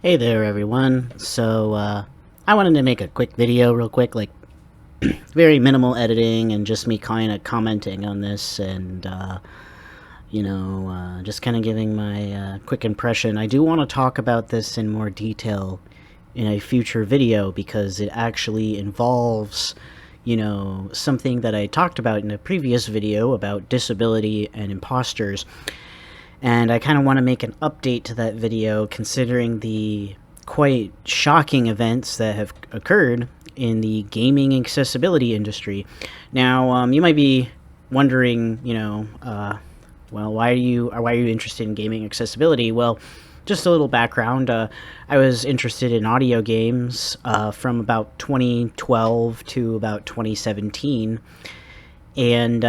Hey there, everyone. I wanted to make a quick video real quick, like very minimal editing and just me kind of commenting on this and, just kind of giving my quick impression. I do want to talk about this in more detail in a future video because it actually involves, something that I talked about in a previous video about disability and imposters. And I kind of want to make an update to that video considering the quite shocking events that have occurred in the gaming accessibility industry. Now, you might be wondering, well, why are you interested in gaming accessibility? Well, just a little background. I was interested in audio games from about 2012 to about 2017. And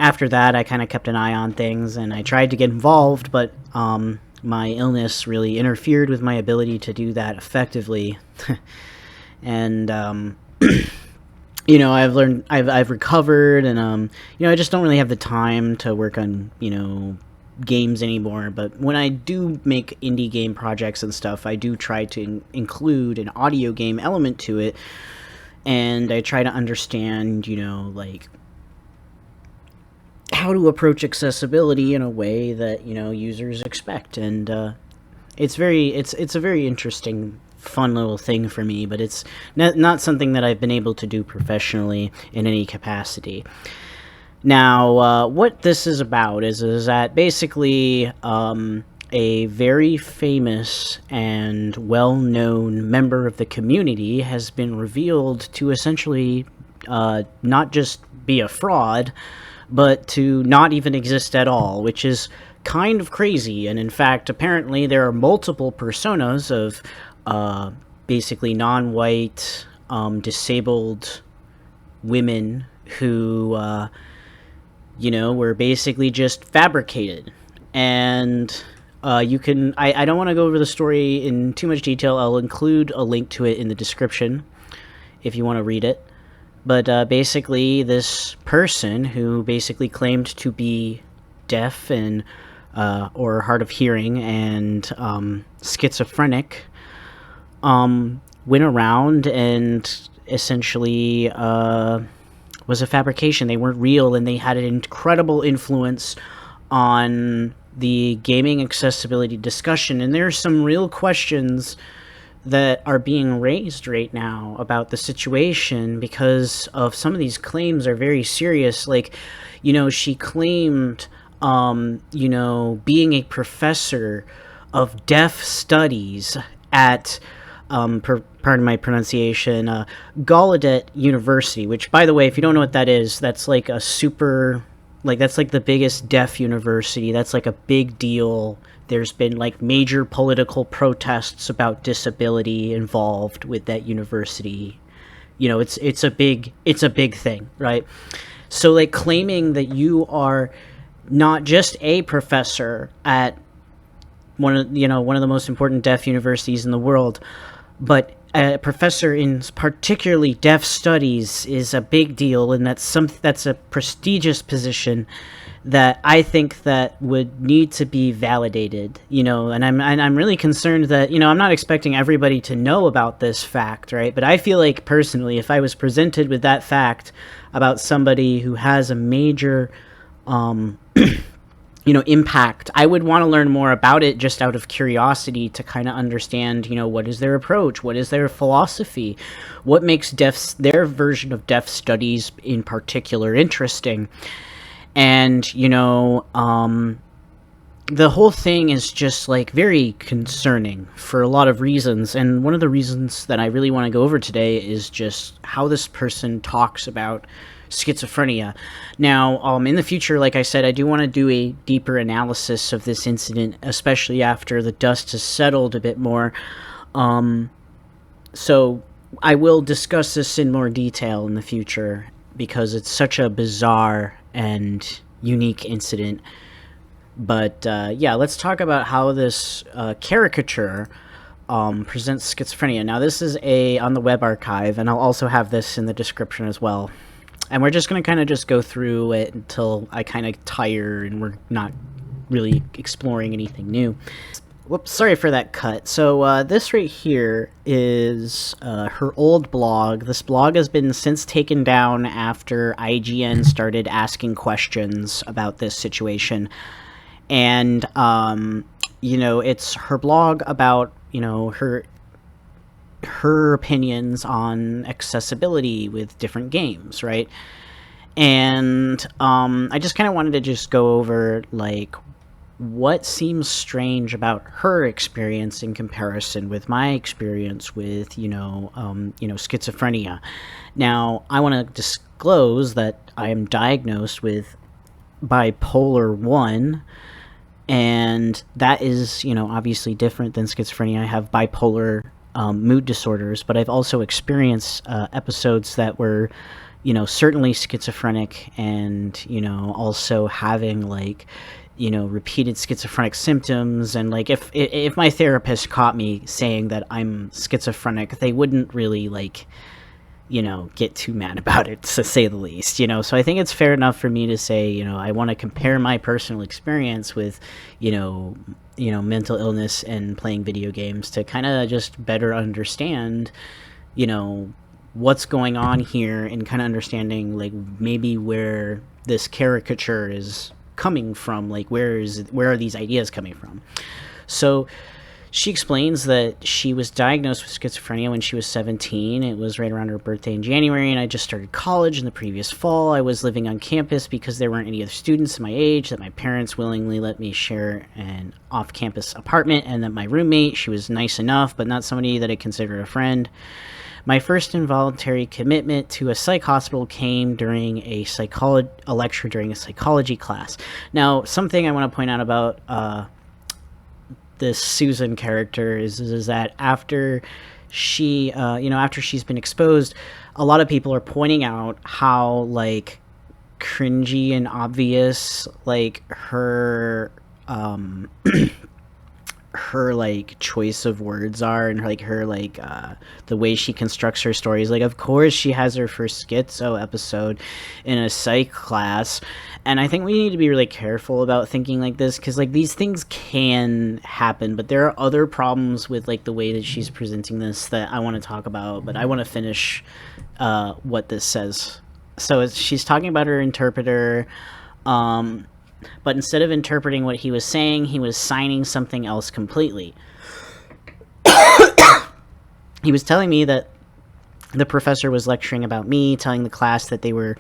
after that, I kind of kept an eye on things, and I tried to get involved, but my illness really interfered with my ability to do that effectively. And I've recovered, and I just don't really have the time to work on games anymore. But when I do make indie game projects and stuff, I do try to include an audio game element to it, and I try to understand, like, how to approach accessibility in a way that users expect. And it's a very interesting, fun little thing for me, but it's not something that I've been able to do professionally in any capacity. Now, what this is about is that basically a very famous and well-known member of the community has been revealed to essentially not just be a fraud, but to not even exist at all, which is kind of crazy. And in fact, apparently there are multiple personas of basically non-white, disabled women who, were basically just fabricated. And I don't want to go over the story in too much detail. I'll include a link to it in the description if you want to read it. But basically, this person who basically claimed to be deaf and or hard of hearing and schizophrenic went around and essentially was a fabrication. They weren't real, and they had an incredible influence on the gaming accessibility discussion. And there are some real questions that are being raised right now about the situation because of some of these claims are very serious. Like, she claimed, being a professor of deaf studies at, pardon my pronunciation, Gallaudet University, which, by the way, if you don't know what that is, that's like a super, like, that's like the biggest deaf university. That's like a big deal. There's been like major political protests about disability involved with that university. It's a big thing, right? So like claiming that you are not just a professor at one of the most important deaf universities in the world, but a professor in particularly deaf studies is a big deal, and that's a prestigious position that I think that would need to be validated, and I'm really concerned that, I'm not expecting everybody to know about this fact, right? But I feel like personally, if I was presented with that fact about somebody who has a major, impact, I would want to learn more about it just out of curiosity to kind of understand, what is their approach? What is their philosophy? What makes their version of deaf studies in particular interesting? And, the whole thing is just like very concerning for a lot of reasons. And one of the reasons that I really want to go over today is just how this person talks about schizophrenia. Now, in the future, like I said, I do want to do a deeper analysis of this incident, especially after the dust has settled a bit more. So I will discuss this in more detail in the future because it's such a bizarre and unique incident. But yeah, let's talk about how this caricature presents schizophrenia. Now, this is on the web archive, and I'll also have this in the description as well. And we're just going to kind of just go through it until I kind of tire and we're not really exploring anything new. Whoops, sorry for that cut. So this right here is her old blog. This blog has been since taken down after IGN started asking questions about this situation. And, it's her blog about, her opinions on accessibility with different games, right? And I just kind of wanted to just go over, like, what seems strange about her experience in comparison with my experience with, schizophrenia. Now, I want to disclose that I am diagnosed with bipolar 1, and that is, obviously different than schizophrenia. I have bipolar mood disorders, but I've also experienced episodes that were, certainly schizophrenic, and, also having, like, repeated schizophrenic symptoms. And, like, if my therapist caught me saying that I'm schizophrenic, they wouldn't really, like, get too mad about it, to say the least, So I think it's fair enough for me to say, I want to compare my personal experience with, mental illness and playing video games to kind of just better understand, what's going on here, and kind of understanding, like, maybe where this caricature is coming from, like, where are these ideas coming from. So she explains that she was diagnosed with schizophrenia when she was 17. It was right around her birthday in January, and I just started college in the previous fall. I was living on campus because there weren't any other students my age, that my parents willingly let me share an off-campus apartment, and that my roommate, she was nice enough, but not somebody that I considered a friend. My first involuntary commitment to a psych hospital came during a lecture during a psychology class. Now, something I want to point out about this Susan character is that after she, after she's been exposed, a lot of people are pointing out how, like, cringy and obvious, like, her her, like, choice of words are, and her like the way she constructs her stories. Like, of course she has her first schizo episode in a psych class, and I think we need to be really careful about thinking like this, because, like, these things can happen, but there are other problems with, like, the way that she's presenting this that I want to talk about. But I want to finish what this says. So she's talking about her interpreter, but instead of interpreting what he was saying, he was signing something else completely. He was telling me that the professor was lecturing about me, telling the class that they were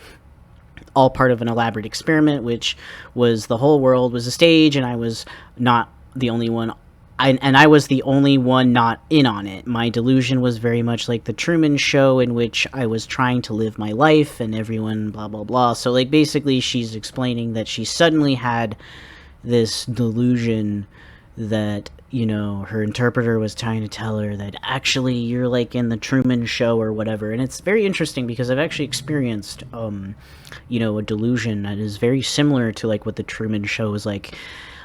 all part of an elaborate experiment, which was the whole world was a stage, and I was not the only one. I was the only one not in on it. My delusion was very much like the Truman Show, in which I was trying to live my life, and everyone blah blah blah. So, like, basically she's explaining that she suddenly had this delusion that, her interpreter was trying to tell her that actually you're, like, in the Truman Show or whatever. And it's very interesting because I've actually experienced a delusion that is very similar to, like, what the Truman Show was like.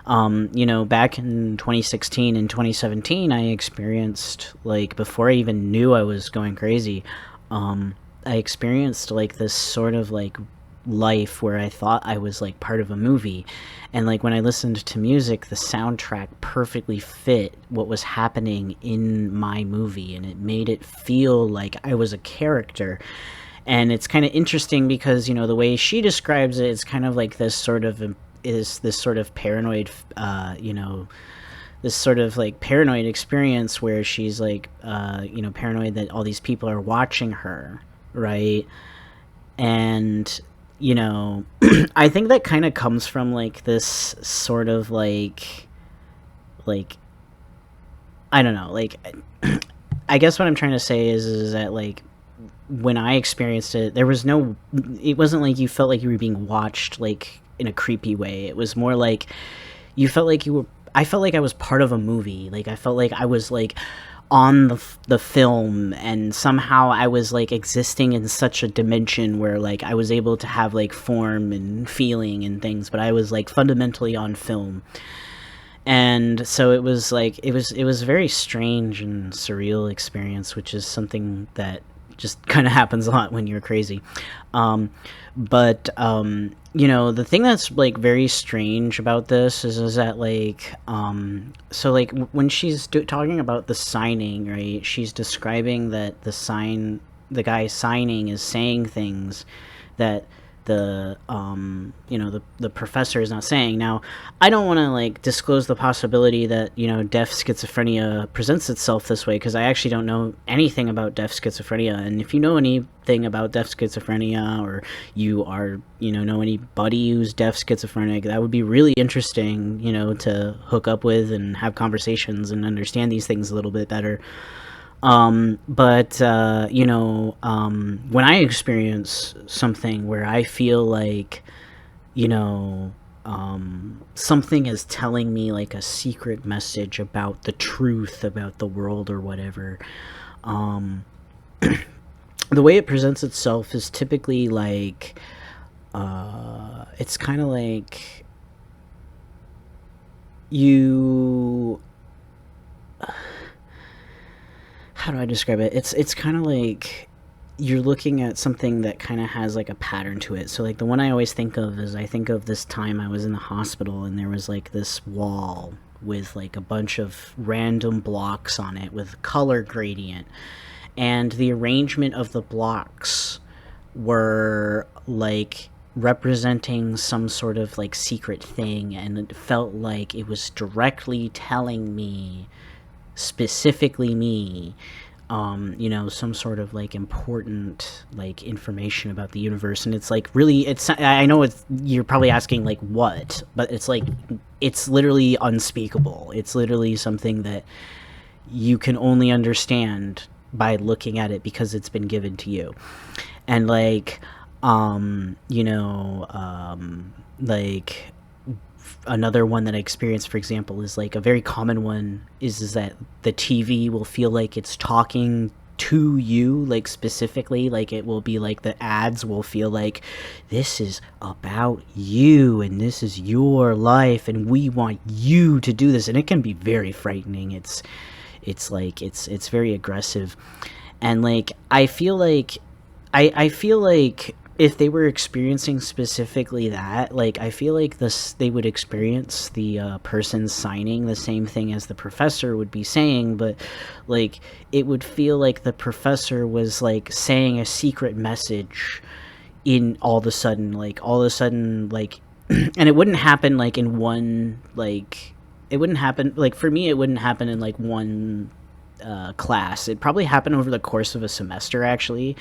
Back in 2016 and 2017, I experienced, like, before I even knew I was going crazy, I experienced, like, this sort of, like, life where I thought I was, like, part of a movie. And, like, when I listened to music, the soundtrack perfectly fit what was happening in my movie, and it made it feel like I was a character. And it's kind of interesting because, the way she describes it, it's kind of like this sort of paranoid, this sort of, like, paranoid experience where she's, like, paranoid that all these people are watching her, right? And, I think that kind of comes from, like, this sort of, like, I don't know, like, I guess what I'm trying to say is that, like, when I experienced it, it wasn't like you felt like you were being watched, like, in a creepy way. It was more like you felt like I felt like I was part of a movie. Like, I felt like I was, like, on the film, and somehow I was, like, existing in such a dimension where, like, I was able to have, like, form and feeling and things, but I was, like, fundamentally on film. And so it was, like, it was a very strange and surreal experience, which is something that just kind of happens a lot when you're crazy. But the thing that's like very strange about this is that like so like when she's talking about the signing, right, she's describing that the guy signing is saying things that the professor is not saying. Now, I don't want to like disclose the possibility that deaf schizophrenia presents itself this way, because I actually don't know anything about deaf schizophrenia. And if you know anything about deaf schizophrenia, or you are know anybody who's deaf schizophrenic, that would be really interesting to hook up with and have conversations and understand these things a little bit better. But when I experience something where I feel like, something is telling me like a secret message about the truth about the world or whatever, the way it presents itself is typically like, it's kind of like you... how do I describe it? It's kind of like you're looking at something that kind of has like a pattern to it. So like the one I always think of is, I think of this time I was in the hospital and there was like this wall with like a bunch of random blocks on it with color gradient, and the arrangement of the blocks were like representing some sort of like secret thing, and it felt like it was directly telling me, specifically me, some sort of like important like information about the universe. And it's like really, I know you're probably asking like what, but it's like, it's literally unspeakable. It's literally something that you can only understand by looking at it because it's been given to you. And like like another one that I experienced, for example, is like a very common one is that the TV will feel like it's talking to you, like specifically, like it will be like the ads will feel like this is about you and this is your life and we want you to do this. And it can be very frightening. It's very aggressive. And like I feel like if they were experiencing specifically that, like I feel like they would experience the person signing the same thing as the professor would be saying, but like it would feel like the professor was like saying a secret message in all of a sudden, like and it wouldn't happen like in one, like it wouldn't happen, like for me it wouldn't happen in like one class. It probably happened over the course of a semester, actually,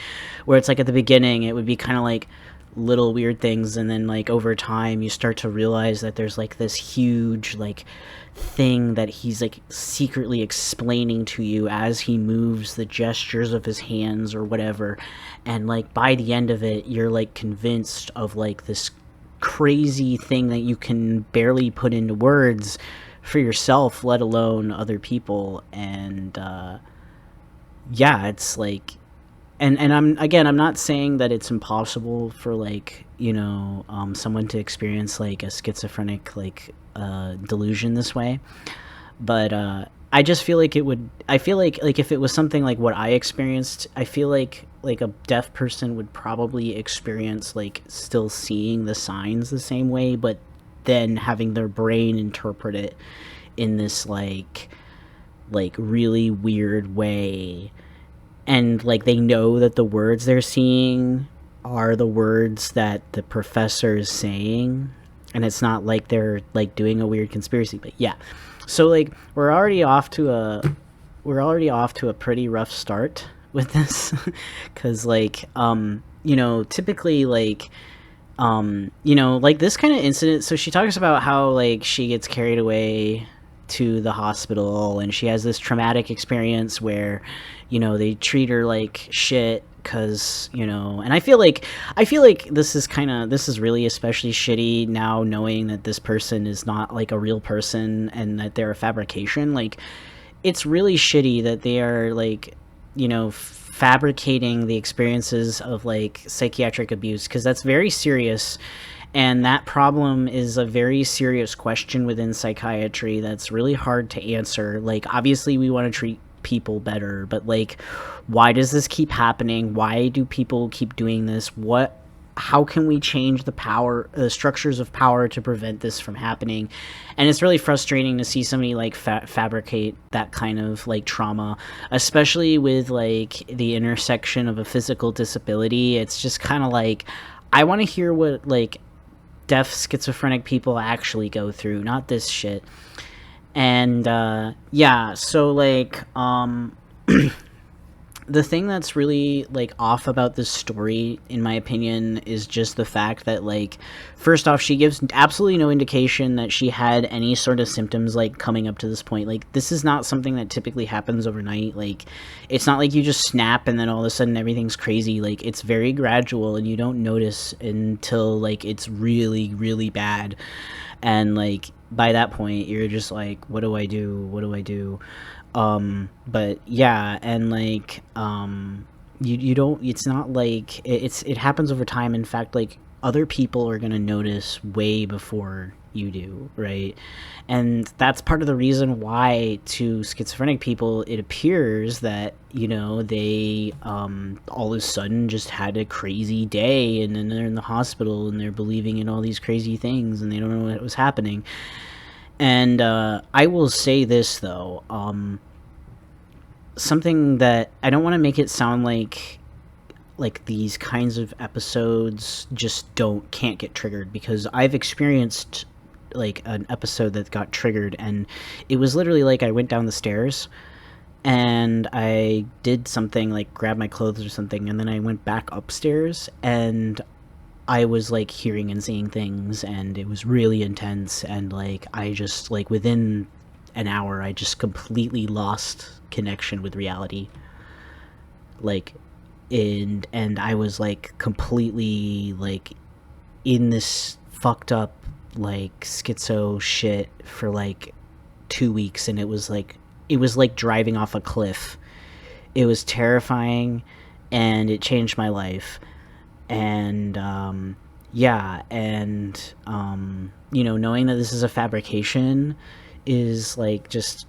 where it's like at the beginning it would be kind of like little weird things, and then like over time you start to realize that there's like this huge like thing that he's like secretly explaining to you as he moves the gestures of his hands or whatever. And like by the end of it you're like convinced of like this crazy thing that you can barely put into words for yourself, let alone other people. And it's like, and I'm not saying that it's impossible for like someone to experience like a schizophrenic like delusion this way, but I just feel like I feel like if it was something like what I experienced, I feel like a deaf person would probably experience like still seeing the signs the same way, but then having their brain interpret it in this like really weird way. And like they know that the words they're seeing are the words that the professor is saying, and it's not like they're like doing a weird conspiracy. But yeah, so like we're already off to a pretty rough start with this because like typically like like this kind of incident. So she talks about how like she gets carried away to the hospital and she has this traumatic experience where they treat her like shit because and I feel like this is really especially shitty now, knowing that this person is not like a real person and that they're a fabrication. Like it's really shitty that they are like fabricating the experiences of like psychiatric abuse, because that's very serious, and that problem is a very serious question within psychiatry that's really hard to answer. Like obviously we want to treat people better, but like, why does this keep happening? Why do people keep doing this? How can we change the structures of power to prevent this from happening? And it's really frustrating to see somebody like fabricate that kind of like trauma, especially with like the intersection of a physical disability. It's just kind of like, I want to hear what like deaf schizophrenic people actually go through, not this shit. And yeah, so like the thing that's really like off about this story, in my opinion, is just the fact that, like, first off, she gives absolutely no indication that she had any sort of symptoms like coming up to this point. Like, this is not something that typically happens overnight. Like, it's not like you just snap and then all of a sudden everything's crazy. Like, it's very gradual and you don't notice until like it's really, really bad. And like by that point you're just like, what do I do? What do I do? But yeah, and like, you don't, it's not like, it happens over time. In fact, like, other people are gonna notice way before you do, right? And that's part of the reason why to schizophrenic people, it appears that, you know, they, all of a sudden just had a crazy day and then they're in the hospital and they're believing in all these crazy things and they don't know what was happening. And, I will say this though, something that I don't want to make it sound like these kinds of episodes just can't get triggered, because I've experienced like an episode that got triggered, and it was literally like I went down the stairs and I did something like grab my clothes or something, and then I went back upstairs and I was like hearing and seeing things, and it was really intense. And like, I just like within an hour I just completely lost connection with reality, like, and I was like completely like in this fucked up like schizo shit for like 2 weeks, and it was like driving off a cliff. It was terrifying and it changed my life. And yeah, and you know, knowing that this is a fabrication is like just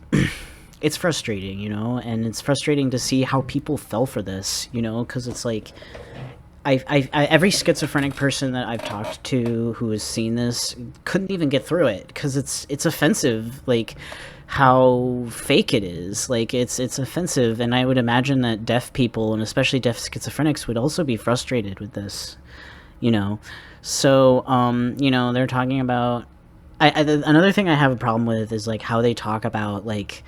it's frustrating, you know, and it's frustrating to see how people fell for this, you know, because it's like every schizophrenic person that I've talked to who has seen this couldn't even get through it, because it's offensive, like how fake it is. Like, it's offensive, and I would imagine that deaf people, and especially deaf schizophrenics, would also be frustrated with this, you know. So you know, they're talking about another thing I have a problem with is like how they talk about, like,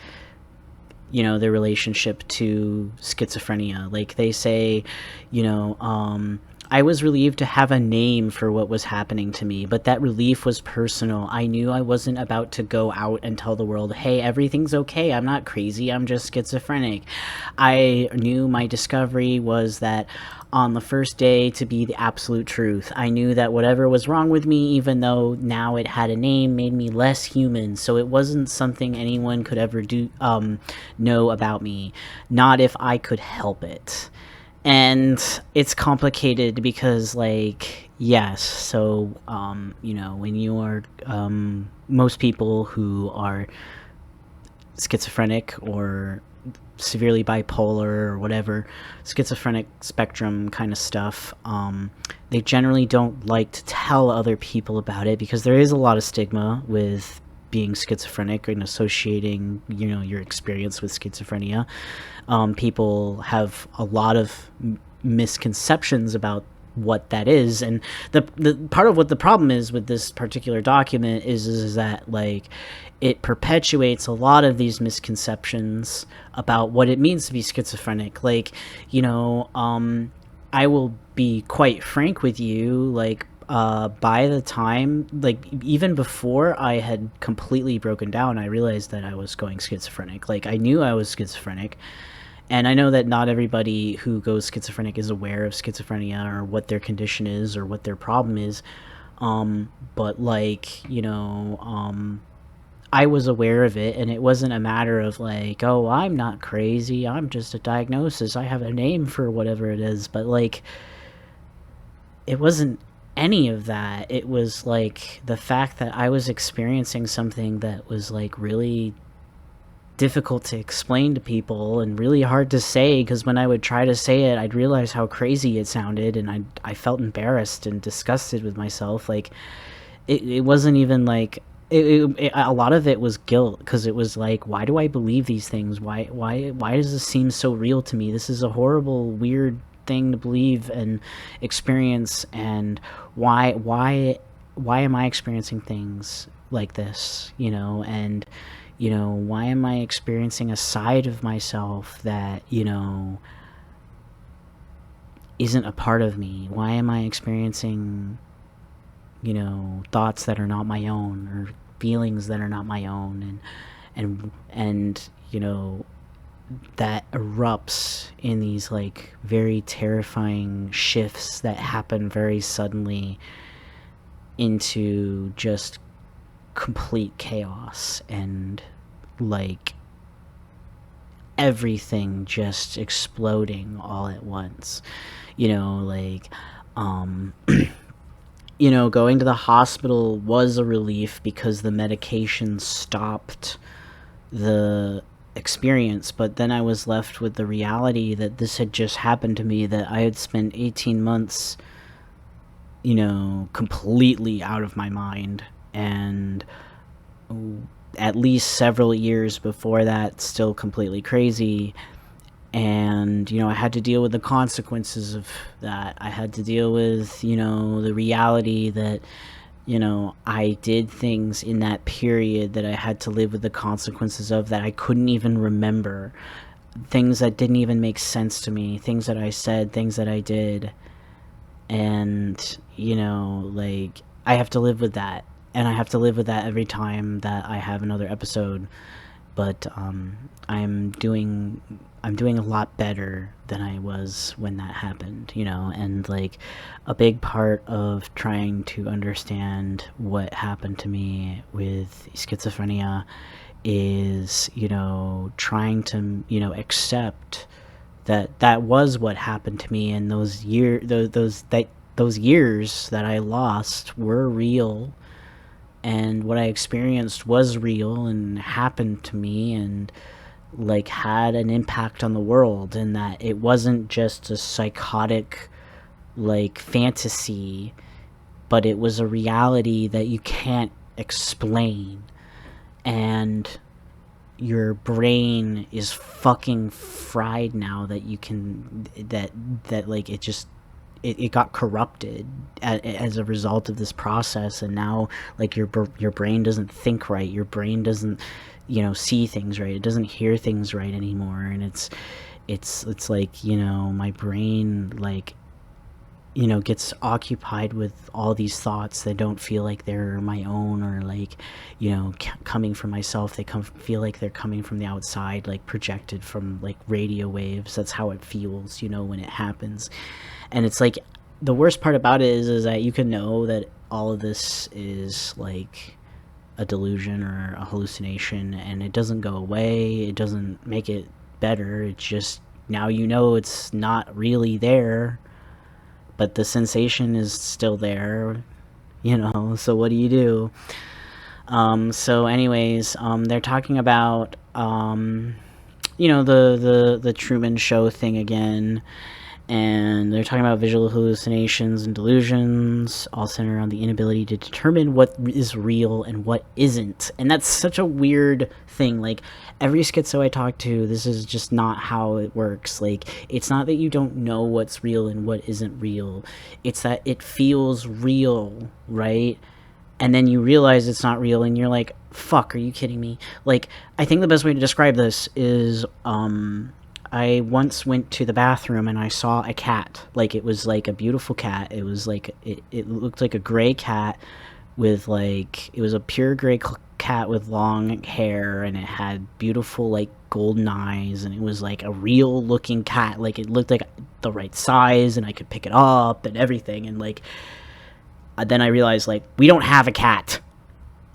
you know, their relationship to schizophrenia. Like, they say, you know, I was relieved to have a name for what was happening to me, but that relief was personal. I knew I wasn't about to go out and tell the world, hey, everything's okay, I'm not crazy, I'm just schizophrenic. I knew my discovery was that on the first day to be the absolute truth. I knew that whatever was wrong with me, even though now it had a name, made me less human. So it wasn't something anyone could ever know about me. Not if I could help it. And it's complicated because, like, yes, so, you know, when you are, most people who are schizophrenic or severely bipolar or whatever, schizophrenic spectrum kind of stuff, they generally don't like to tell other people about it, because there is a lot of stigma with being schizophrenic and associating, you know, your experience with schizophrenia. People have a lot of misconceptions about what that is, and the part of what the problem is with this particular document is that, like, it perpetuates a lot of these misconceptions about what it means to be schizophrenic. Like, you know, I will be quite frank with you, like, by the time, like, even before I had completely broken down, I realized that I was going schizophrenic. Like, I knew I was schizophrenic, and I know that not everybody who goes schizophrenic is aware of schizophrenia or what their condition is or what their problem is, but, like, you know, I was aware of it, and it wasn't a matter of like, oh, I'm not crazy, I'm just a diagnosis, I have a name for whatever it is. But, like, it wasn't any of that. It was like the fact that I was experiencing something that was like really difficult to explain to people and really hard to say, because when I would try to say it, I'd realize how crazy it sounded, and I felt embarrassed and disgusted with myself. Like, it wasn't even like a lot of it was guilt, because it was like, why do I believe these things? Why does this seem so real to me? This is a horrible, weird thing to believe and experience, and why am I experiencing things like this, and why am I experiencing a side of myself that, isn't a part of me? Why am I experiencing, thoughts that are not my own, or feelings that are not my own, and that erupts in these, like, very terrifying shifts that happen very suddenly into just complete chaos, and like everything just exploding all at once. Going to the hospital was a relief because the medication stopped the experience, but then I was left with the reality that this had just happened to me, that I had spent 18 months completely out of my mind, and at least several years before that still completely crazy. And I had to deal with the consequences of that. I had to deal with the reality that I did things in that period that I had to live with the consequences of, that I couldn't even remember, things that didn't even make sense to me, things that I said, things that I did. And like, I have to live with that, and I have to live with that every time that I have another episode. But I'm doing a lot better than I was when that happened, and like, a big part of trying to understand what happened to me with schizophrenia is trying to accept that was what happened to me, and those years that I lost were real, and what I experienced was real and happened to me, and like had an impact on the world, and that it wasn't just a psychotic like fantasy, but it was a reality that you can't explain, and your brain is fucking fried now that you can, that like, it got corrupted as a result of this process, and now like your brain doesn't think right, your brain doesn't see things right, it doesn't hear things right anymore, and it's like my brain like gets occupied with all these thoughts that don't feel like they're my own, or like coming from myself. They feel like they're coming from the outside, like projected from like radio waves. That's how it feels when it happens. And it's like, the worst part about it is that you can know that all of this is like a delusion or a hallucination, and it doesn't go away, it doesn't make it better, it's just, now it's not really there, but the sensation is still there, so what do you do? So anyways, they're talking about the Truman Show thing again, and they're talking about visual hallucinations and delusions, all centered around the inability to determine what is real and what isn't. And that's such a weird thing. Like, every schizo I talk to, this is just not how it works. Like, it's not that you don't know what's real and what isn't real. It's that it feels real, right? And then you realize it's not real, and you're like, fuck, are you kidding me? Like, I think the best way to describe this is, I once went to the bathroom and I saw a cat. Like, it was like a beautiful cat. It was like, it looked like a gray cat with like, it was a pure gray cat with long hair, and it had beautiful like golden eyes, and it was like a real looking cat. Like, it looked like the right size, and I could pick it up and everything. And like, then I realized, like, we don't have a cat.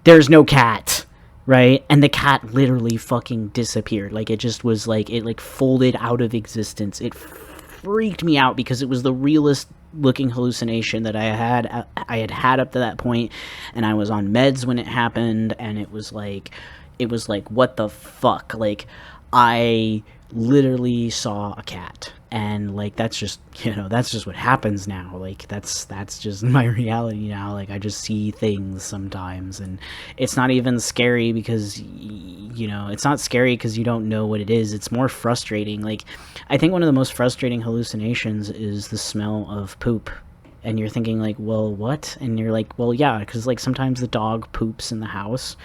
There's no cat. Right? And the cat literally fucking disappeared. Like, it just was like, it like folded out of existence. It freaked me out because it was the realest looking hallucination that I had had up to that point, and I was on meds when it happened, and it was like, it was like, what the fuck? Like, I literally saw a cat, and like that's just, that's just what happens now. Like that's just my reality now. Like I just see things sometimes, and it's not even scary because it's not scary because you don't know what it is. It's more frustrating. Like I think one of the most frustrating hallucinations is the smell of poop. And you're thinking like, well, what? And you're like, well, yeah, because like sometimes the dog poops in the house,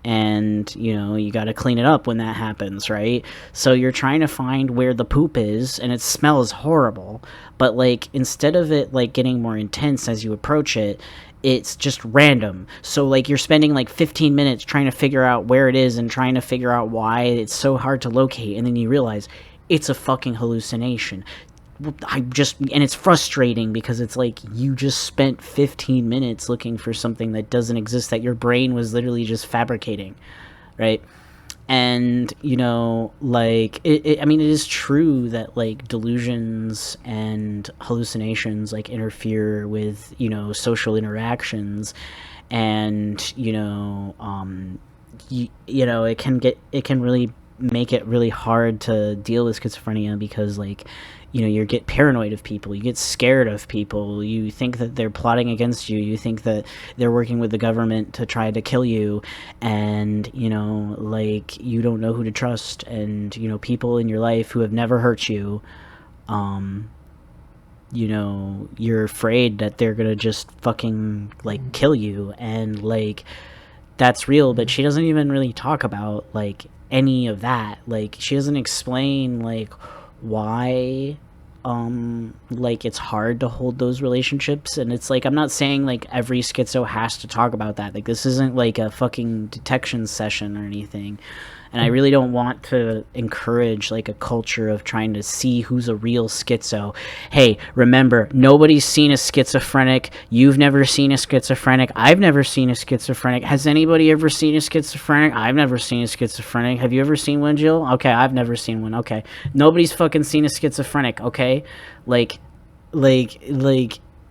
and you got to clean it up when that happens, right? So you're trying to find where the poop is, and it smells horrible, but like instead of it like getting more intense as you approach it, it's just random. So like you're spending like 15 minutes trying to figure out where it is and trying to figure out why it's so hard to locate, and then you realize it's a fucking hallucination. And it's frustrating because it's like you just spent 15 minutes looking for something that doesn't exist, that your brain was literally just fabricating, right? And like I mean, it is true that like delusions and hallucinations like interfere with social interactions, and it can really make it really hard to deal with schizophrenia, because like you get paranoid of people, you get scared of people, you think that they're plotting against you, you think that they're working with the government to try to kill you, and like you don't know who to trust, and people in your life who have never hurt you, you're afraid that they're gonna just fucking like kill you, and like that's real. But she doesn't even really talk about like any of that. Like she doesn't explain like why like it's hard to hold those relationships. And it's like, I'm not saying like every schizo has to talk about that. Like this isn't like a fucking detection session or anything, and I really don't want to encourage like a culture of trying to see who's a real schizo. Hey, remember, nobody's seen a schizophrenic. You've never seen a schizophrenic. I've never seen a schizophrenic. Has anybody ever seen a schizophrenic? I've never seen a schizophrenic. Have you ever seen one, Jill? Okay, I've never seen one. Okay, nobody's fucking seen a schizophrenic. Okay, like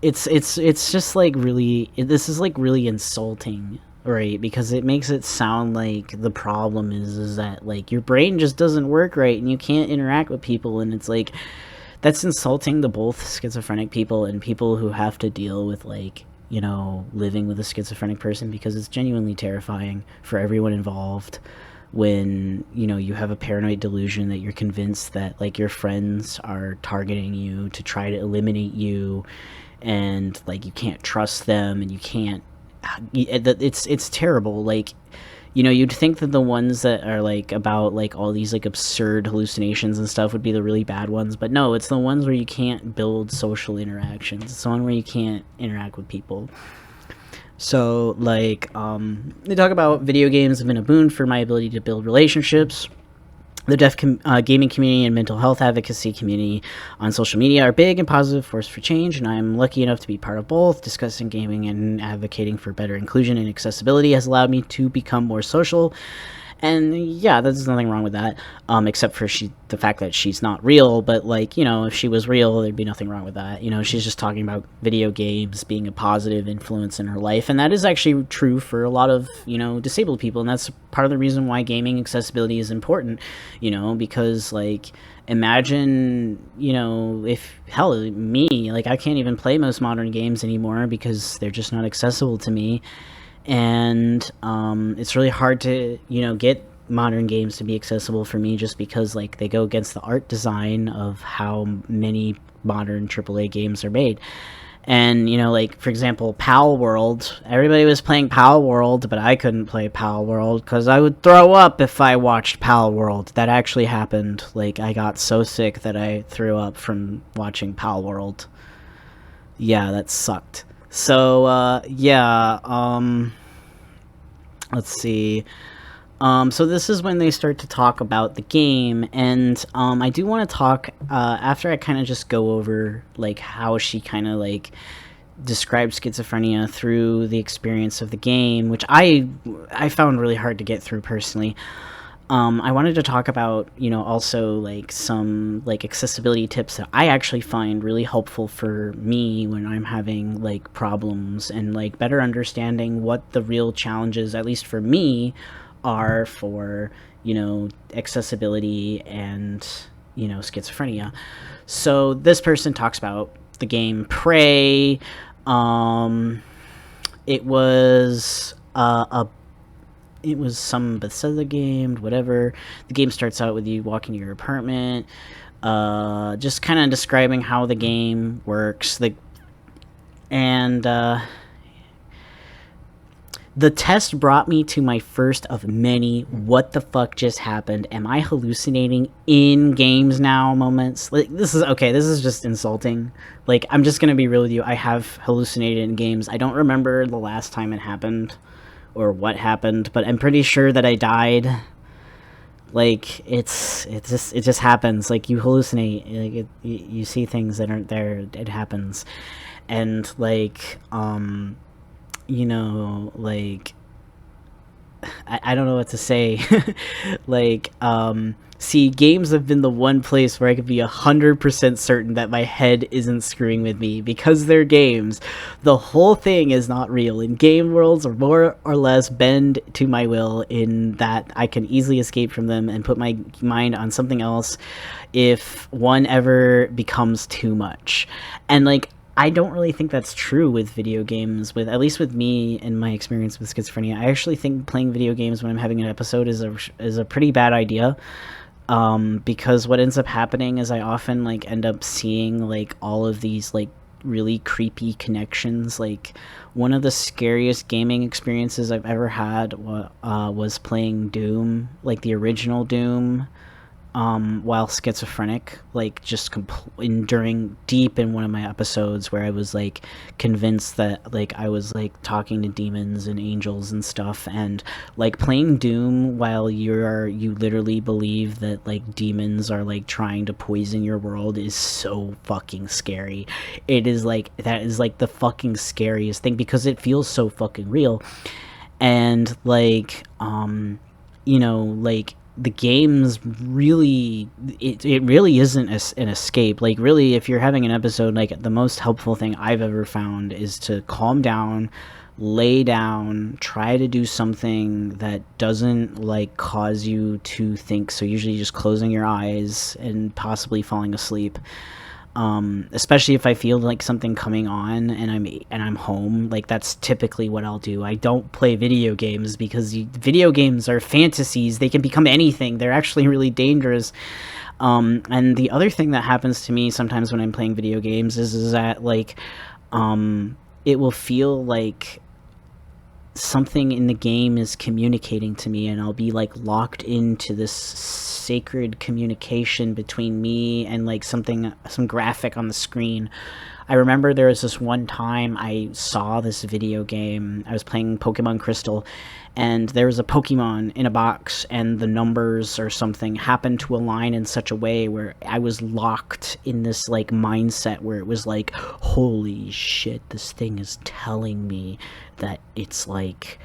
it's just like really, this is like really insulting, right? Because it makes it sound like the problem is that like your brain just doesn't work right and you can't interact with people, and it's like that's insulting to both schizophrenic people and people who have to deal with like living with a schizophrenic person, because it's genuinely terrifying for everyone involved when you have a paranoid delusion that you're convinced that like your friends are targeting you to try to eliminate you, and like you can't trust them, and you can't, it's terrible. Like you'd think that the ones that are like about like all these like absurd hallucinations and stuff would be the really bad ones, but no, it's the ones where you can't build social interactions. It's the one where you can't interact with people. So like they talk about video games have been a boon for my ability to build relationships. The deaf gaming community and mental health advocacy community on social media are big and positive force for change, and I'm lucky enough to be part of both. Discussing gaming and advocating for better inclusion and accessibility has allowed me to become more social. And yeah, there's nothing wrong with that, except for the fact that she's not real. But like, if she was real, there'd be nothing wrong with that. She's just talking about video games being a positive influence in her life, and that is actually true for a lot of disabled people, and that's part of the reason why gaming accessibility is important. Because like, imagine if me, like I can't even play most modern games anymore because they're just not accessible to me. And it's really hard to get modern games to be accessible for me, just because like they go against the art design of how many modern AAA games are made. And like for example, Pal World, everybody was playing Pal World, but I couldn't play Pal World because I would throw up if I watched Pal World. That actually happened. Like I got so sick that I threw up from watching Pal World. Yeah, that sucked. So let's see. So this is when they start to talk about the game, and I do want to talk after I kind of just go over like how she kind of like describes schizophrenia through the experience of the game, which I found really hard to get through personally. I wanted to talk about, also like some like accessibility tips that I actually find really helpful for me when I'm having like problems, and like better understanding what the real challenges, at least for me, are for, accessibility and, schizophrenia. So this person talks about the game Prey. It was it was some Bethesda game, whatever. The game starts out with you walking to your apartment, just kind of describing how the game works. The test brought me to my first of many "what the fuck just happened? Am I hallucinating in games now?" moments. Like, this is just insulting. Like, I'm just gonna be real with you. I have hallucinated in games. I don't remember the last time it happened or what happened, but I'm pretty sure that I died. Like, it just happens. Like, you hallucinate. Like, you see things that aren't there. It happens. And like, like, I don't know what to say. Like, see, games have been the one place where I could be 100% certain that my head isn't screwing with me, because they're games. The whole thing is not real, and game worlds are more or less bend to my will, in that I can easily escape from them and put my mind on something else if one ever becomes too much. And like, I don't really think that's true with video games, at least with me and my experience with schizophrenia. I actually think playing video games when I'm having an episode is a pretty bad idea, because what ends up happening is I often like end up seeing like all of these like really creepy connections. Like, one of the scariest gaming experiences I've ever had was playing Doom, like the original Doom, while schizophrenic, like just enduring deep in one of my episodes where I was like convinced that like I was like talking to demons and angels and stuff, and like playing Doom while you literally believe that like demons are like trying to poison your world is so fucking scary. That is like the fucking scariest thing, because it feels so fucking real. And like, like, the games really, it really isn't an escape. Like, really, if you're having an episode, like, the most helpful thing I've ever found is to calm down, lay down, try to do something that doesn't like cause you to think. So usually just closing your eyes and possibly falling asleep. Especially if I feel like something coming on and I'm home, like that's typically what I'll do. I don't play video games because video games are fantasies. They can become anything. They're actually really dangerous. And the other thing that happens to me sometimes when I'm playing video games is that like, it will feel like something in the game is communicating to me, and I'll be like locked into this sacred communication between me and like some graphic on the screen. I remember there was this one time I saw this video game. I was playing Pokemon Crystal, and there was a Pokemon in a box, and the numbers or something happened to align in such a way where I was locked in this like mindset where it was like, holy shit, this thing is telling me that it's like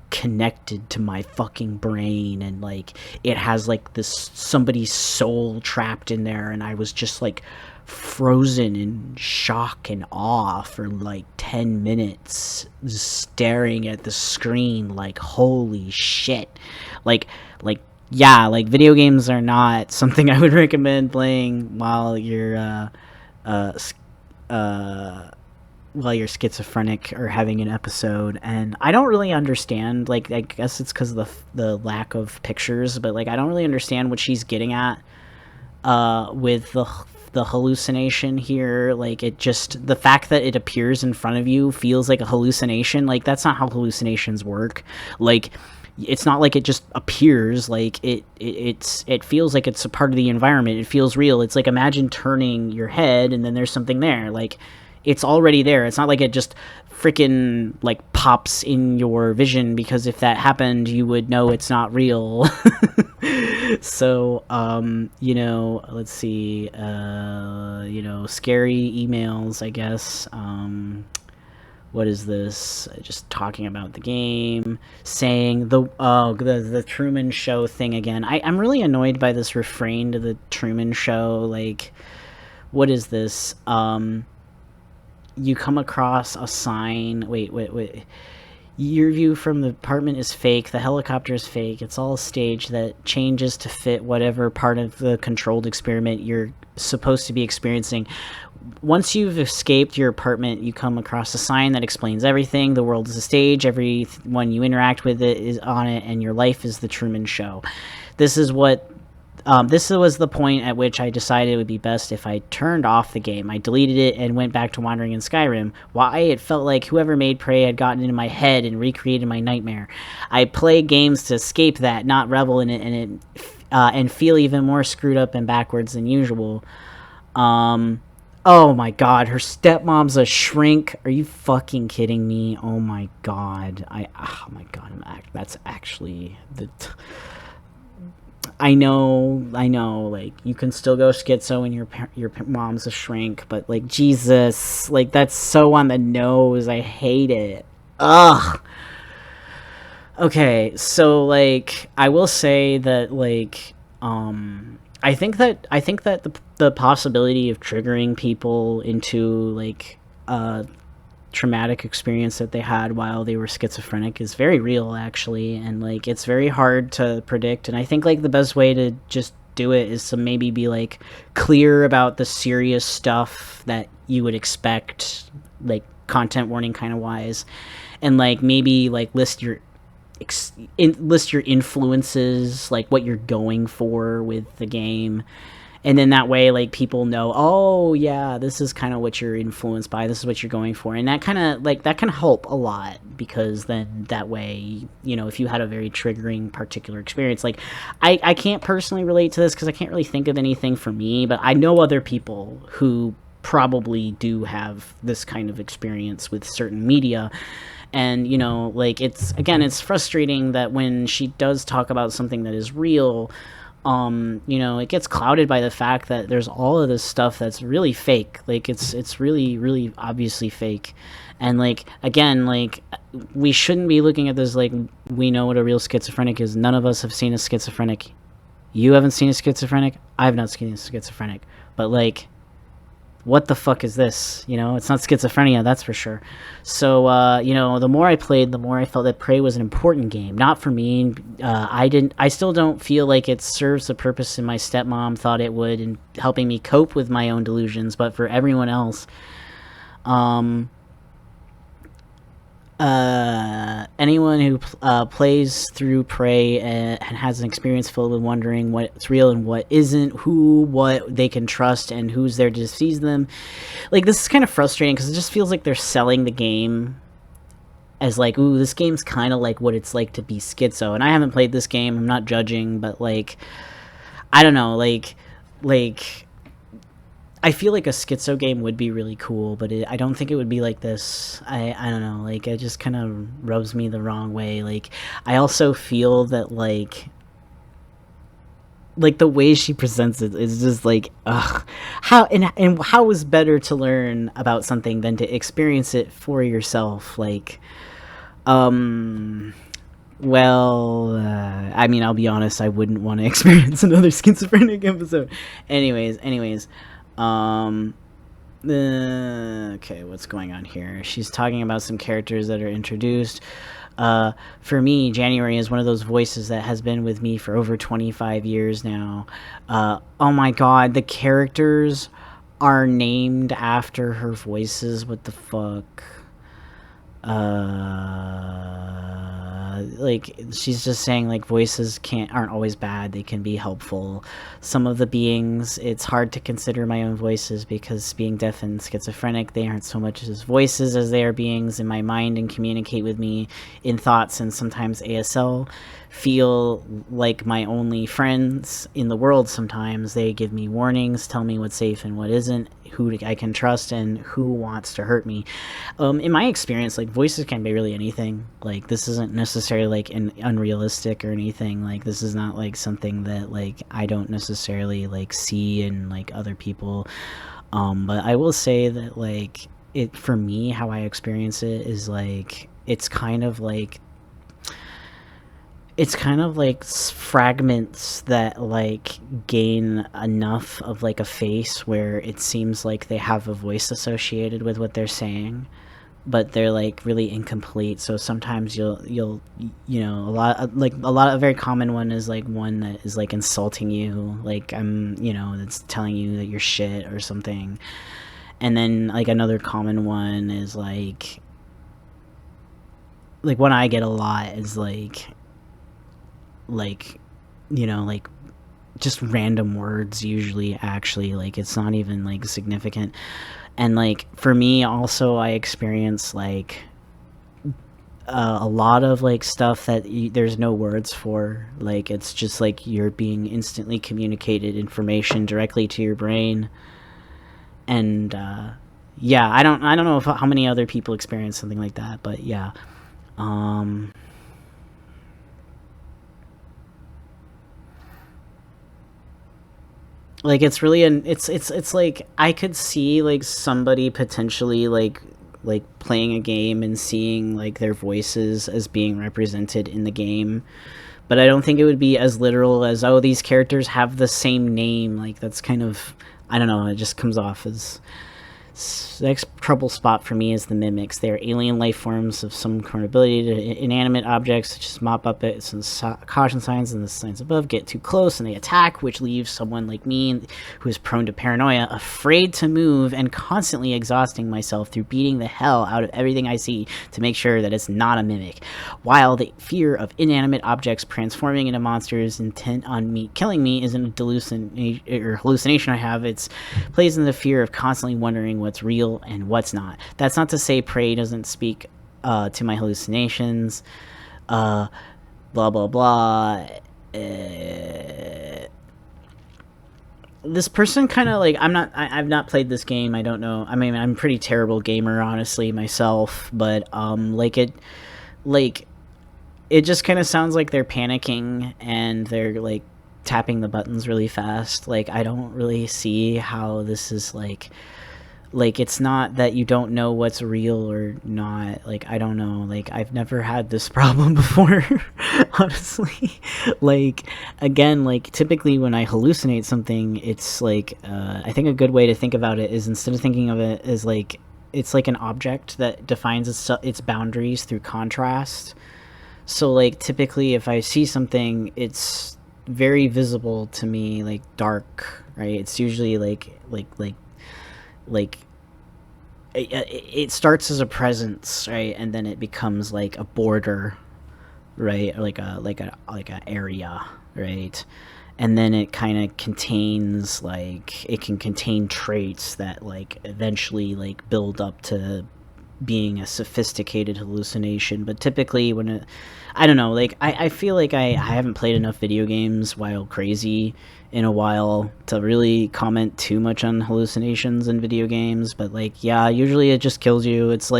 connected to my fucking brain, and like it has like this somebody's soul trapped in there. And I was just like frozen in shock and awe for like 10 minutes, staring at the screen like, holy shit. Like yeah, like video games are not something I would recommend playing while you're schizophrenic or having an episode. And I don't really understand, like, I guess it's because of the lack of pictures, but like I don't really understand what she's getting at with the hallucination here. Like, it just, the fact that it appears in front of you feels like a hallucination. Like, that's not how hallucinations work. Like, it's not like it just appears. Like, it feels like it's a part of the environment. It feels real. It's like, imagine turning your head and then there's something there. Like, it's already there. It's not like it just freaking like pops in your vision, because if that happened, you would know it's not real. So, let's see, scary emails, I guess. What is this? Just talking about the game, saying the Truman Show thing again. I'm really annoyed by this refrain to the Truman Show. Like, what is this? You come across a sign. Wait. your view from the apartment is fake, the helicopter is fake, it's all a stage that changes to fit whatever part of the controlled experiment you're supposed to be experiencing. Once you've escaped your apartment, you come across a sign that explains everything. The world is a stage, everyone you interact with it is on it, and your life is the Truman Show. This is what this was the point at which I decided it would be best if I turned off the game. I deleted it and went back to wandering in Skyrim. Why? It felt like whoever made Prey had gotten into my head and recreated my nightmare. I play games to escape that, not revel in it, and feel even more screwed up and backwards than usual. Oh my god, her stepmom's a shrink. Are you fucking kidding me? Oh my god. That's actually I know, like, you can still go schizo and your mom's a shrink, but, like, Jesus, like, that's so on the nose. I hate it. Ugh. Okay, so, like, I will say that, like, I think that the possibility of triggering people into, like, traumatic experience that they had while they were schizophrenic is very real, actually, and like it's very hard to predict. And I think like the best way to just do it is to maybe be like clear about the serious stuff that you would expect, like content warning kind of wise, and like maybe like list your influences, like what you're going for with the game. And then that way, like, people know, oh, yeah, this is kind of what you're influenced by. This is what you're going for. And that kind of, like, that can help a lot, because then that way, you know, if you had a very triggering particular experience, like, I can't personally relate to this because I can't really think of anything for me, but I know other people who probably do have this kind of experience with certain media. And, you know, like, it's frustrating that when she does talk about something that is real, you know, it gets clouded by the fact that there's all of this stuff that's really fake. Like, it's really, really obviously fake. And, like, again, like, we shouldn't be looking at this like we know what a real schizophrenic is. None of us have seen a schizophrenic. You haven't seen a schizophrenic. I've not seen a schizophrenic. But, like, what the fuck is this? You know, it's not schizophrenia, that's for sure. So, you know, the more I played, the more I felt that Prey was an important game. Not for me. I still don't feel like it serves the purpose my stepmom thought it would in helping me cope with my own delusions, but for everyone else, anyone who plays through Prey and has an experience filled with wondering what's real and what isn't, what they can trust, and who's there to deceive them. Like, this is kind of frustrating because it just feels like they're selling the game as like, ooh, this game's kind of like what it's like to be schizo. And I haven't played this game, I'm not judging, but like, I don't know, like I feel like a schizo game would be really cool, but I don't think it would be like this. I don't know, like, it just kind of rubs me the wrong way. Like, I also feel that, like the way she presents it is just like, ugh. How is better to learn about something than to experience it for yourself? Like, I mean, I'll be honest, I wouldn't want to experience another schizophrenic episode. Anyways, okay, what's going on here? She's talking about some characters that are introduced. For me, January is one of those voices that has been with me for over 25 years now. Oh my god, the characters are named after her voices. What the fuck? Like, she's just saying, like, voices aren't always bad, they can be helpful. Some of the beings, it's hard to consider my own voices because being deaf and schizophrenic, they aren't so much as voices as they are beings in my mind and communicate with me in thoughts, and sometimes ASL feel like my only friends in the world. Sometimes they give me warnings, tell me what's safe and what isn't, who I can trust and who wants to hurt me. In my experience, like, voices can be really anything. Like, this isn't necessarily like unrealistic or anything. Like, this is not like something that, like, I don't necessarily like see in like other people. But I will say that, like, it, for me, how I experience it is like, it's kind of like fragments that like gain enough of like a face where it seems like they have a voice associated with what they're saying. but they're like really incomplete. So sometimes you'll you know, a very common one is like one that is like insulting you, like you know, that's telling you that you're shit or something. And then like another common one is like one I get a lot is like you know, like just random words, usually, actually, like it's not even like significant. And like for me also, I experience like a lot of like stuff that there's no words for. Like it's just like you're being instantly communicated information directly to your brain. And yeah, I don't know how many other people experience something like that, but yeah. um like it's really it's like I could see like somebody potentially like playing a game and seeing like their voices as being represented in the game, but I don't think it would be as literal as, oh, these characters have the same name. Like that's kind of, I don't know, it just comes off as, the next trouble spot for me is the mimics. They are alien life forms of some current ability to inanimate objects, such as mop puppets and caution signs and the signs above. Get too close and they attack, which leaves someone like me, who is prone to paranoia, afraid to move and constantly exhausting myself through beating the hell out of everything I see to make sure that it's not a mimic. While the fear of inanimate objects transforming into monsters intent on me killing me isn't a delusion or hallucination I have, it's plays in the fear of constantly wondering what's real and what's not. That's not to say Prey doesn't speak to my hallucinations. Blah blah blah. This person kind of like, I've not played this game. I don't know. I mean, I'm a pretty terrible gamer, honestly, myself. But like it just kind of sounds like they're panicking and they're like tapping the buttons really fast. Like I don't really see how this is like it's not that you don't know what's real or not. Like I don't know, like I've never had this problem before. Honestly, like again, like typically when I hallucinate something, it's like I think a good way to think about it is, instead of thinking of it as like it's like an object that defines its boundaries through contrast. So like typically if I see something, it's very visible to me, like dark, right? It's usually like it starts as a presence, right, and then it becomes like a border, right, or like a area, right, and then it kind of contains, like it can contain traits that like eventually like build up to being a sophisticated hallucination. But typically when I don't know, like I feel like I haven't played enough video games while crazy in a while to really comment too much on hallucinations in video games. But like, yeah, usually it just kills you. It's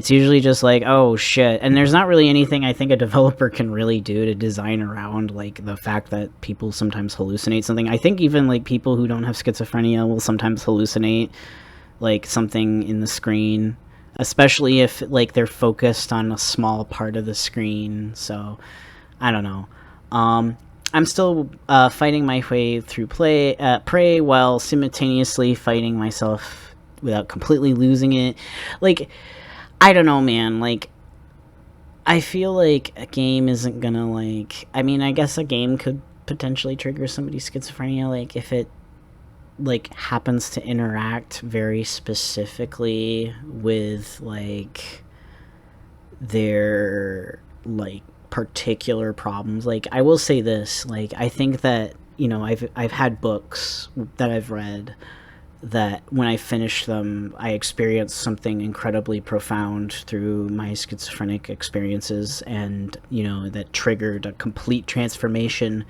usually just like, oh shit. And there's not really anything I think a developer can really do to design around like the fact that people sometimes hallucinate something. I think even like people who don't have schizophrenia will sometimes hallucinate like something in the screen, especially if like they're focused on a small part of the screen. So I don't know. I'm still fighting my way through Prey while simultaneously fighting myself without completely losing it. Like, I don't know, man. Like, I feel like a game isn't gonna, like... I mean, I guess a game could potentially trigger somebody's schizophrenia, like, if it, like, happens to interact very specifically with, like, their, like, particular problems. Like I will say this, like I think that, you know, I've had books that I've read that when I finished them I experienced something incredibly profound through my schizophrenic experiences, and you know, that triggered a complete transformation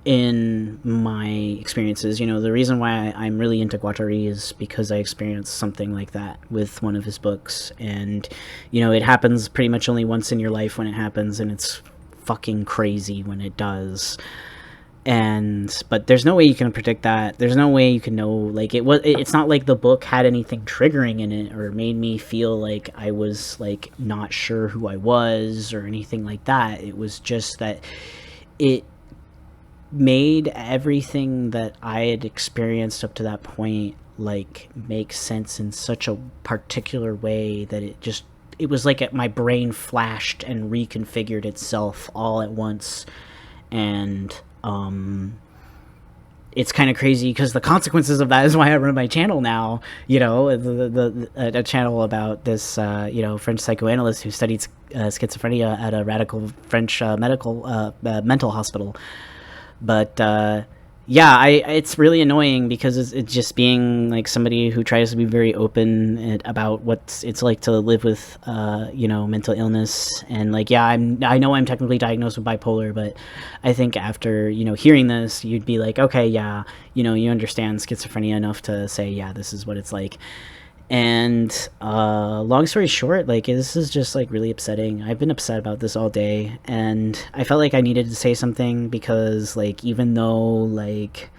in my experiences. You know, the reason why I'm really into Guattari is because I experienced something like that with one of his books. And, you know, it happens pretty much only once in your life when it happens, and it's fucking crazy when it does. But there's no way you can predict that. There's no way you can know, like, it's not like the book had anything triggering in it or made me feel like I was, like, not sure who I was or anything like that. It was just that it made everything that I had experienced up to that point like make sense in such a particular way that it was like my brain flashed and reconfigured itself all at once. And it's kind of crazy because the consequences of that is why I run my channel now. A channel about this French psychoanalyst who studied schizophrenia at a radical French mental hospital. But it's really annoying because it's just being like somebody who tries to be very open about what it's like to live with mental illness. And like, I know I'm technically diagnosed with bipolar, but I think after hearing this, you'd be like, okay, you understand schizophrenia enough to say, yeah, this is what it's like. And long story short, like, this is just like really upsetting. I've been upset about this all day, and I felt like I needed to say something because, like, even though, like,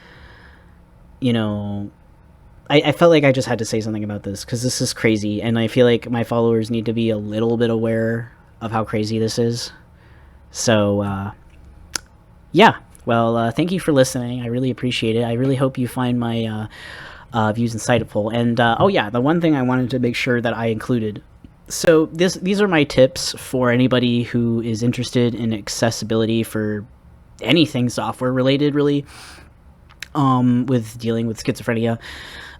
I felt like I just had to say something about this because this is crazy, and I feel like my followers need to be a little bit aware of how crazy this is. So thank you for listening. I really appreciate it. I really hope you find my views insightful. And the one thing I wanted to make sure that I included. So these are my tips for anybody who is interested in accessibility for anything software related, really, with dealing with schizophrenia.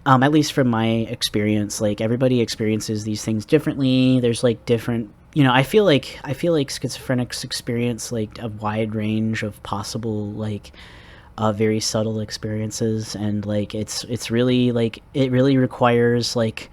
At least from my experience, like, everybody experiences these things differently. There's like different, I feel like schizophrenics experience like a wide range of possible, like, very subtle experiences, and like it's really, like, it really requires, like,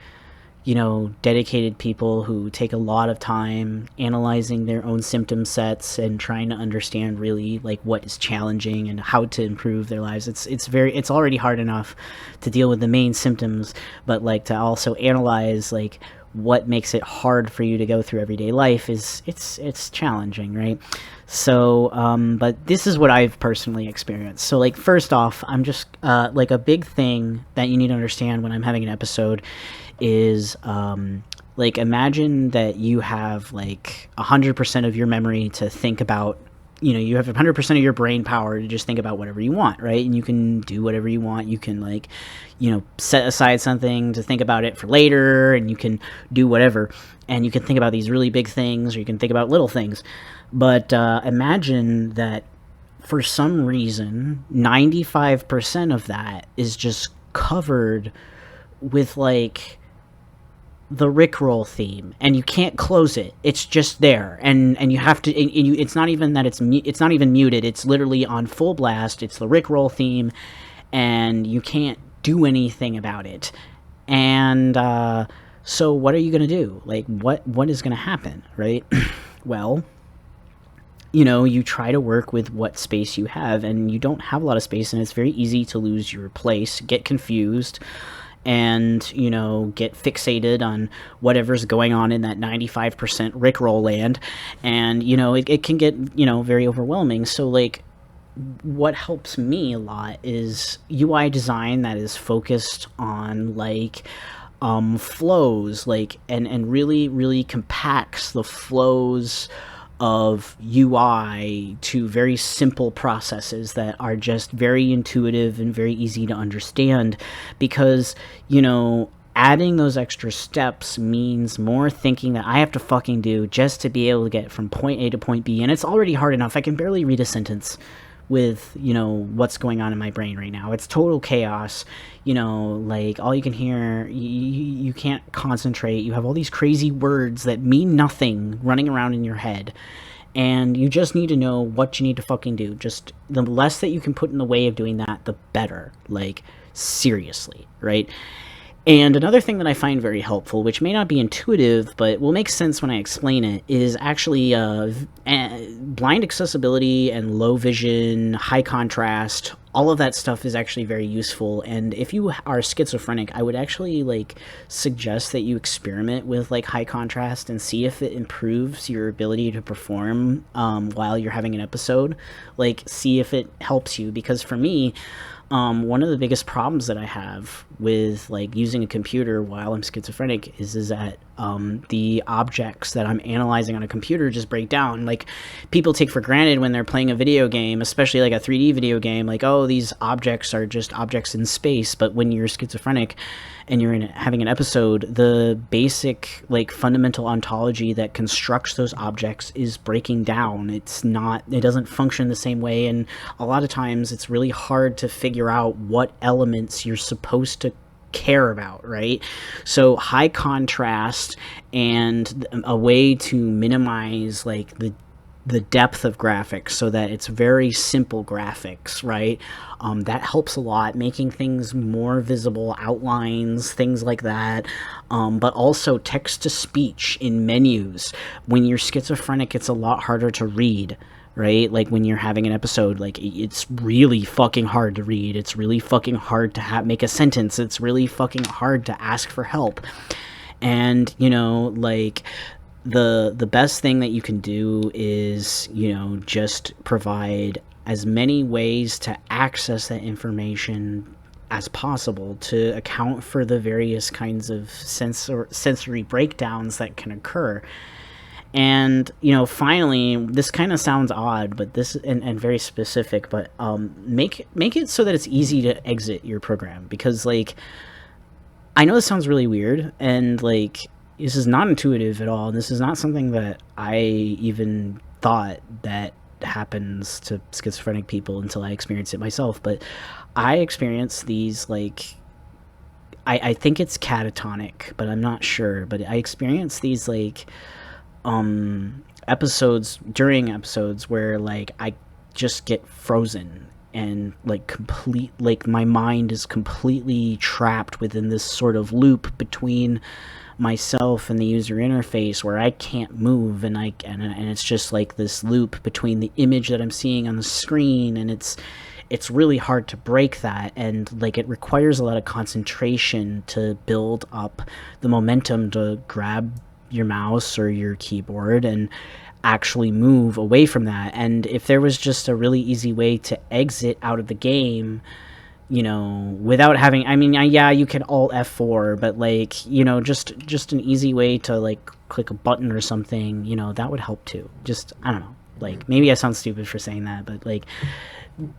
dedicated people who take a lot of time analyzing their own symptom sets and trying to understand really, like, what is challenging and how to improve their lives. It's already hard enough to deal with the main symptoms, but like to also analyze like what makes it hard for you to go through everyday life it's challenging, right? So, but this is what I've personally experienced. So, like, first off, I'm just, like, a big thing that you need to understand when I'm having an episode is, like, imagine that you have, like, 100% of your memory to think about, you have 100% of your brain power to just think about whatever you want, right? And you can do whatever you want. You can, like, set aside something to think about it for later, and you can do whatever. And you can think about these really big things, or you can think about little things. But imagine that for some reason, 95% of that is just covered with, like, the Rickroll theme, and you can't close it. It's just there, and you have to. And it's not even that it's not even muted. It's literally on full blast. It's the Rickroll theme, and you can't do anything about it. And so, what are you gonna do? Like, what is gonna happen, right? Well, you try to work with what space you have, and you don't have a lot of space, and it's very easy to lose your place, get confused, and, get fixated on whatever's going on in that 95% Rickroll land, and, it can get, very overwhelming. So, like, what helps me a lot is UI design that is focused on, like, flows, like, and really, really compacts the flows of UI to very simple processes that are just very intuitive and very easy to understand, because, adding those extra steps means more thinking that I have to fucking do just to be able to get from point A to point B, and it's already hard enough. I can barely read a sentence with, what's going on in my brain right now. It's total chaos. Like, all you can hear, you can't concentrate. You have all these crazy words that mean nothing running around in your head, and you just need to know what you need to fucking do. Just the less that you can put in the way of doing that, the better. Like, seriously, right? And another thing that I find very helpful, which may not be intuitive, but will make sense when I explain it, is actually blind accessibility and low vision, high contrast. All of that stuff is actually very useful. And if you are schizophrenic, I would actually, like, suggest that you experiment with, like, high contrast and see if it improves your ability to perform while you're having an episode. Like, see if it helps you. Because for me, one of the biggest problems that I have with, like, using a computer while I'm schizophrenic is that the objects that I'm analyzing on a computer just break down. Like, people take for granted when they're playing a video game, especially like a 3D video game, like, oh, these objects are just objects in space. But when you're schizophrenic and you're having an episode, the basic, like, fundamental ontology that constructs those objects is breaking down. It doesn't function the same way, and a lot of times it's really hard to figure out what elements you're supposed to care about, right? So high contrast and a way to minimize, like, the depth of graphics so that it's very simple graphics, right? That helps a lot, making things more visible, outlines, things like that. But also text-to-speech in menus. When you're schizophrenic, it's a lot harder to read, right? Like, when you're having an episode, like, it's really fucking hard to read. It's really fucking hard to make a sentence. It's really fucking hard to ask for help. And, you know, like, the best thing that you can do is, you know, just provide as many ways to access that information as possible to account for the various kinds of sensory breakdowns that can occur. And, you know, finally, this kind of sounds odd, but this and very specific, but make it so that it's easy to exit your program, because, like, I know this sounds really weird, and, like, this is not intuitive at all. This is not something that I even thought that happens to schizophrenic people until I experienced it myself. But I experience these, like, I think it's catatonic, but I'm not sure. But I experience these, like, episodes where, like, I just get frozen and, like, my mind is completely trapped within this sort of loop between myself and the user interface where I can't move, and it's just like this loop between the image that I'm seeing on the screen, and it's really hard to break that, and, like, it requires a lot of concentration to build up the momentum to grab your mouse or your keyboard and actually move away from that. And if there was just a really easy way to exit out of the game, you know, without having, I mean, yeah, you could Alt F4, but, like, you know, just an easy way to, like, click a button or something, you know, that would help too. Just, I don't know, like, maybe I sound stupid for saying that, but, like,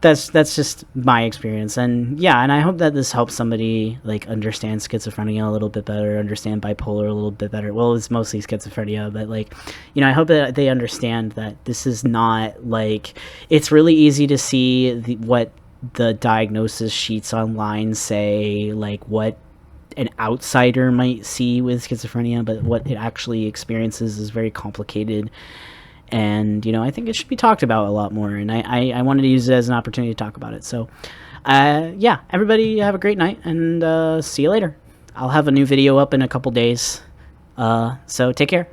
that's just my experience. And yeah, and I hope that this helps somebody, like, understand schizophrenia a little bit better, understand bipolar a little bit better. Well, it's mostly schizophrenia, but, like, you know, I hope that they understand that this is not, like, it's really easy to see what the diagnosis sheets online say, like, what an outsider might see with schizophrenia, but what it actually experiences is very complicated. And, you know, I think it should be talked about a lot more, and I wanted to use it as an opportunity to talk about it. So yeah, everybody have a great night, and see you later. I'll have a new video up in a couple days, so take care.